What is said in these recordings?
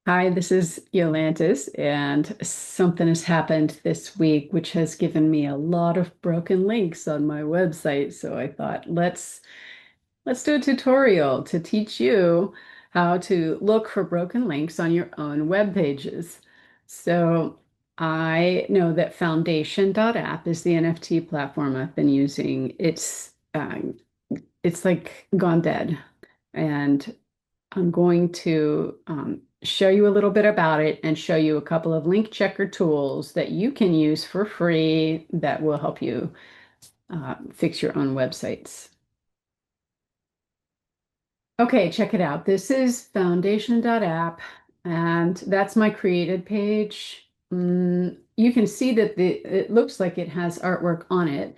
Hi, this is Yolantis, and something has happened this week which has given me a lot of broken links on my website. So I thought, let's do a tutorial to teach you how to look for broken links on your own web pages. So I know that Foundation.app is the NFT platform I've been using. It's like gone dead, and I'm going to show you a little bit about it and show you a couple of link checker tools that you can use for free that will help you fix your own websites. Okay, check it out. This is Foundation.app, and that's my created page. You can see that it looks like it has artwork on it.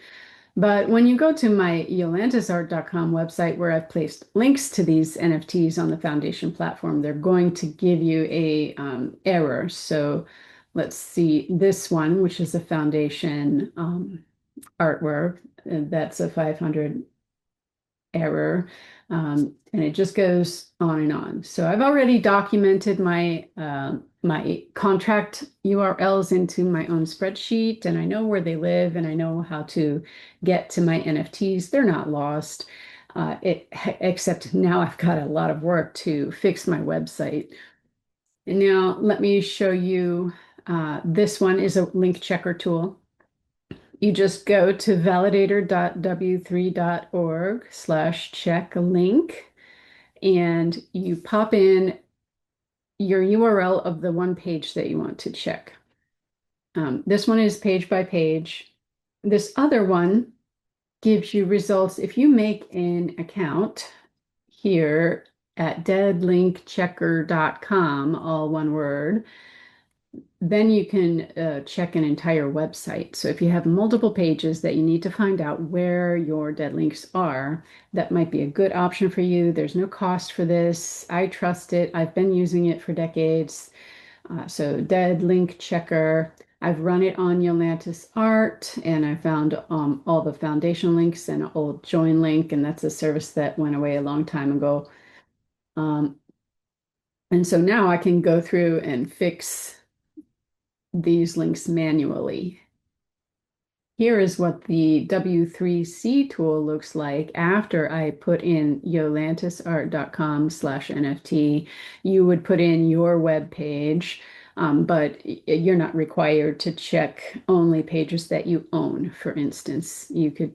But when you go to my yolantisart.com website where I've placed links to these NFTs on the Foundation platform, they're going to give you a error. So let's see this one, which is a Foundation artwork. That's a 500 error. And it just goes on and on. So I've already documented my contract URLs into my own spreadsheet, and I know where they live, and I know how to get to my NFTs. They're not lost. Except now I've got a lot of work to fix my website. And now let me show you. This one is a link checker tool. You just go to validator.w3.org/check link, and you pop in your URL of the one page that you want to check. This one is page by page. This other one gives you results. If you make an account here at deadlinkchecker.com, all one word, then you can check an entire website. So if you have multiple pages that you need to find out where your dead links are, that might be a good option for you. There's no cost for this. I trust it. I've been using it for decades. So dead link checker. I've run it on Yolantis Art, and I found all the foundation links and an old join link, and that's a service that went away a long time ago. Um, and so now I can go through and fix these links manually. Here is what the W3C tool looks like after I put in yolantisart.com/NFT. You would put in your web page, but you're not required to check only pages that you own. For instance, you could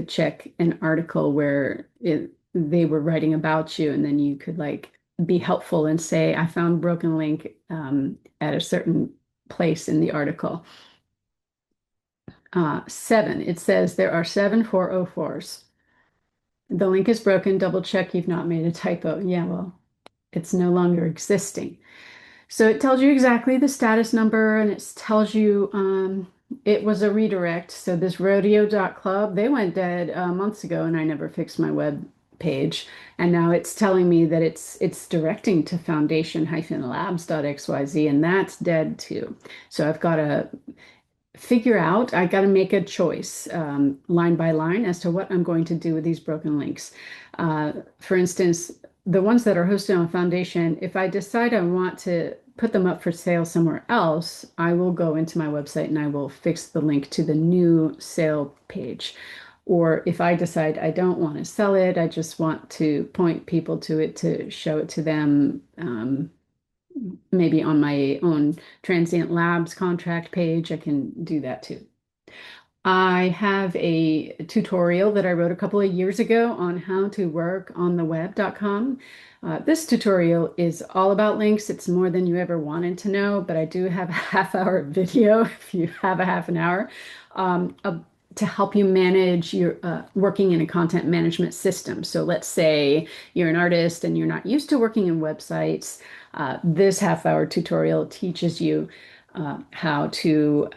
check an article where they were writing about you, and then you could like be helpful and say, I found broken link at a certain place in the article. 7, it says there are 7 404s. The link is broken. Double check you've not made a typo. Yeah, well, it's no longer existing. So it tells you exactly the status number, and it tells you it was a redirect. So this rodeo.club, they went dead months ago, and I never fixed my web page. And now it's telling me that it's directing to foundation-labs.xyz, and that's dead too. So I've got to figure out, I got to make a choice line by line as to what I'm going to do with these broken links. For instance, the ones that are hosted on Foundation, if I decide I want to put them up for sale somewhere else, I will go into my website and I will fix the link to the new sale page. Or if I decide I don't want to sell it, I just want to point people to it to show it to them. Maybe on my own Transient Labs contract page, I can do that too. I have a tutorial that I wrote a couple of years ago on how to work on the web.com. This tutorial is all about links. It's more than you ever wanted to know, but I do have a half-hour video if you have a half an hour to help you manage your working in a content management system. So let's say you're an artist and you're not used to working in websites. This half-hour tutorial teaches you how to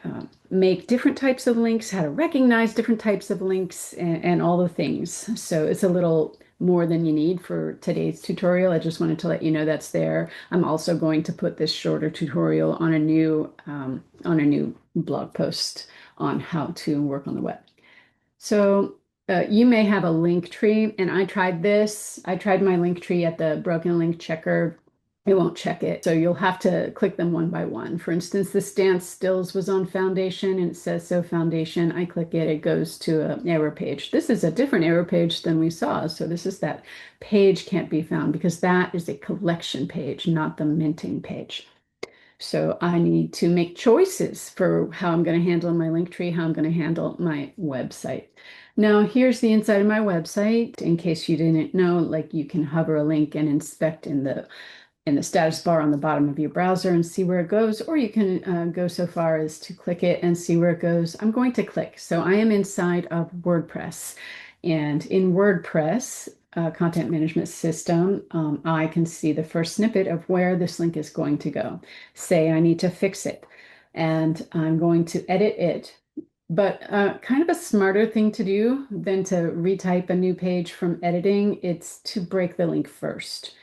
make different types of links, how to recognize different types of links, and all the things. So it's a little more than you need for today's tutorial. I just wanted to let you know that's there. I'm also going to put this shorter tutorial on a new blog post on how to work on the web. So you may have a link tree, and I tried this. I tried my link tree at the Broken Link Checker It won't check it. So you'll have to click them one by one. For instance, this dance stills was on Foundation and it says so Foundation. I click it, it goes to an error page. This is a different error page than we saw. So this is that page can't be found because that is a collection page, not the minting page. So I need to make choices for how I'm going to handle my link tree, how I'm going to handle my website. Now, here's the inside of my website. In case you didn't know, like you can hover a link and inspect in the status bar on the bottom of your browser and see where it goes, or you can go so far as to click it and see where it goes. I'm going to click. So I am inside of WordPress. And in WordPress, content management system, I can see the first snippet of where this link is going to go. Say I need to fix it, and I'm going to edit it. But kind of a smarter thing to do than to retype a new page from editing, it's to break the link first.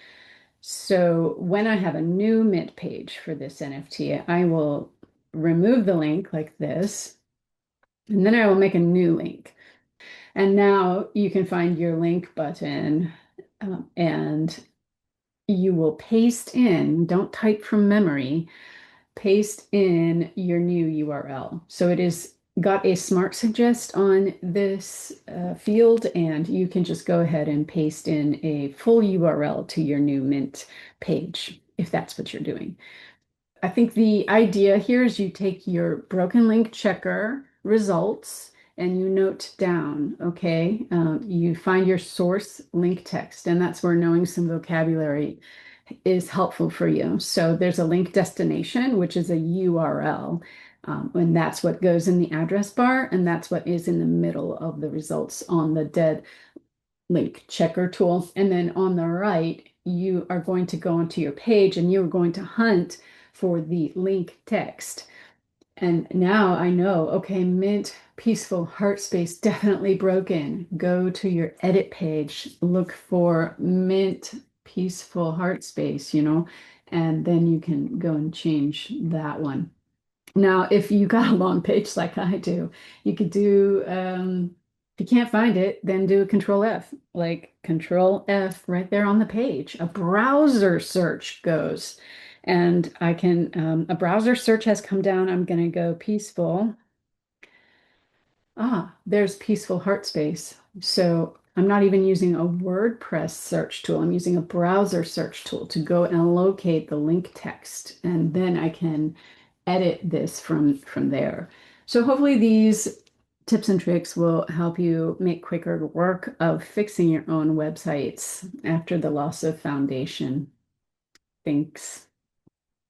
So when I have a new Mint page for this NFT, I will remove the link like this, and then I will make a new link. And now you can find your link button, and you will paste in, don't type from memory, paste in your new URL. So it is got a smart suggest on this field, and you can just go ahead and paste in a full URL to your new Mint page if that's what you're doing. I think the idea here is you take your broken link checker results and you note down, okay? You find your source link text, and that's where knowing some vocabulary is helpful for you. So there's a link destination, which is a URL, and that's what goes in the address bar, and that's what is in the middle of the results on the dead link checker tool. And then on the right, you are going to go onto your page and you're going to hunt for the link text. And now I know, okay, Mint Peaceful Heart Space definitely broken. Go to your edit page, look for Mint Peaceful Heart Space, and then you can go and change that one. Now, if you got a long page like I do, you could do, if you can't find it, then do a Control F, like Control F right there on the page. A browser search goes, and I can, a browser search has come down. I'm going to go peaceful. Ah, there's Peaceful Heart Space. So I'm not even using a WordPress search tool. I'm using a browser search tool to go and locate the link text, and then I can edit this from there. So hopefully these tips and tricks will help you make quicker work of fixing your own websites after the loss of Foundation. Thanks.